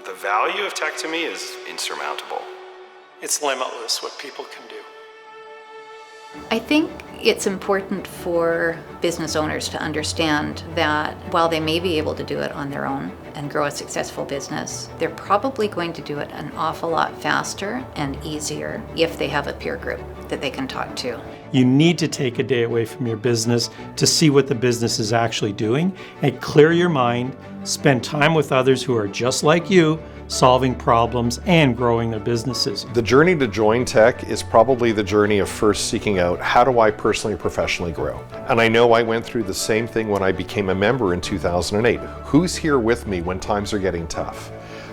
The value of tech to me is insurmountable. It's limitless what people can do. I think it's important for business owners to understand that while they may be able to do it on their own and grow a successful business, they're probably going to do it an awful lot faster and easier if they have a peer group that they can talk to. You need to take a day away from your business to see what the business is actually doing and clear your mind, spend time with others who are just like you, solving problems and growing their businesses. The journey to join tech is probably the journey of first seeking out how do I personally and professionally grow. And I know I went through the same thing when I became a member in 2008. Who's here with me when times are getting tough?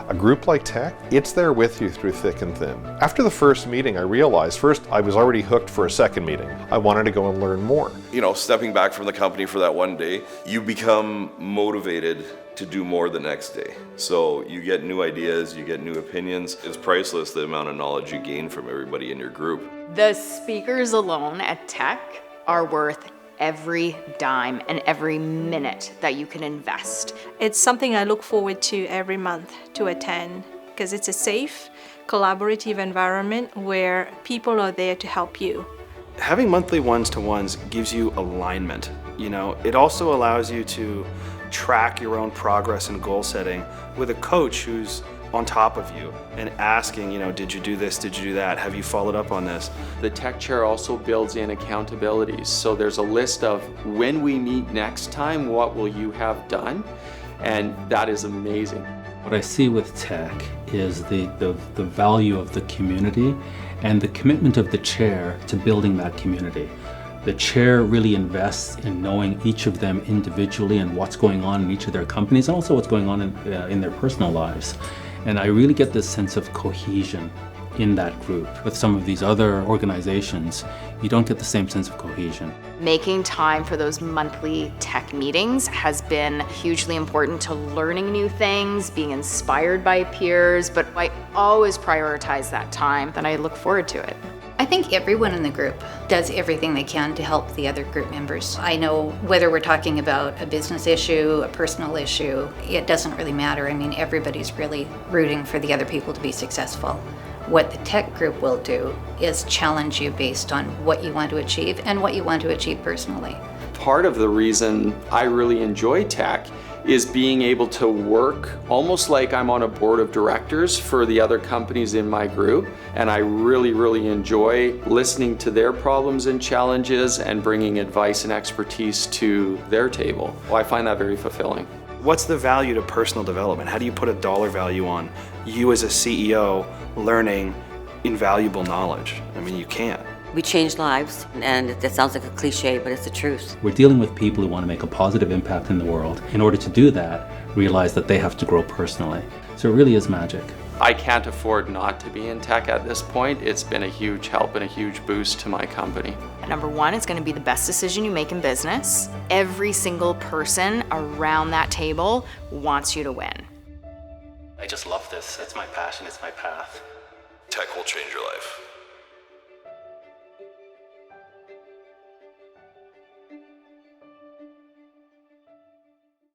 A group like tech, it's there with you through thick and thin. After the first meeting, I realized first I was already hooked for a second meeting. I wanted to go and learn more. You know, stepping back from the company for that one day, you become motivated to do more the next day. So you get new ideas, you get new opinions. It's priceless the amount of knowledge you gain from everybody in your group. The speakers alone at TEC are worth every dime and every minute that you can invest. It's something I look forward to every month to attend because it's a safe, collaborative environment where people are there to help you. Having monthly one-to-ones gives you alignment. You know, it also allows you to track your own progress and goal setting with a coach who's on top of you and asking, you know, did you do this, did you do that, have you followed up on this? The tech chair also builds in accountabilities. So there's a list of when we meet next time, what will you have done? And that is amazing. What I see with tech is the value of the community and the commitment of the chair to building that community. The chair really invests in knowing each of them individually and what's going on in each of their companies and also what's going on in their personal lives. And I really get this sense of cohesion in that group. With some of these other organizations, you don't get the same sense of cohesion. Making time for those monthly tech meetings has been hugely important to learning new things, being inspired by peers, but I always prioritize that time and I look forward to it. I think everyone in the group does everything they can to help the other group members. I know whether we're talking about a business issue, a personal issue, it doesn't really matter. I mean, everybody's really rooting for the other people to be successful. What the tech group will do is challenge you based on what you want to achieve and what you want to achieve personally. Part of the reason I really enjoy tech is being able to work almost like I'm on a board of directors for the other companies in my group. And I really enjoy listening to their problems and challenges and bringing advice and expertise to their table. Well, I find that very fulfilling. What's the value to personal development? How do you put a dollar value on you as a CEO learning invaluable knowledge? I mean, you can't. We change lives, and that sounds like a cliche, but it's the truth. We're dealing with people who want to make a positive impact in the world. In order to do that, realize that they have to grow personally. So it really is magic. I can't afford not to be in tech at this point. It's been a huge help and a huge boost to my company. Number one, it's going to be the best decision you make in business. Every single person around that table wants you to win. I just love this. It's my passion. It's my path. Tech will change your life.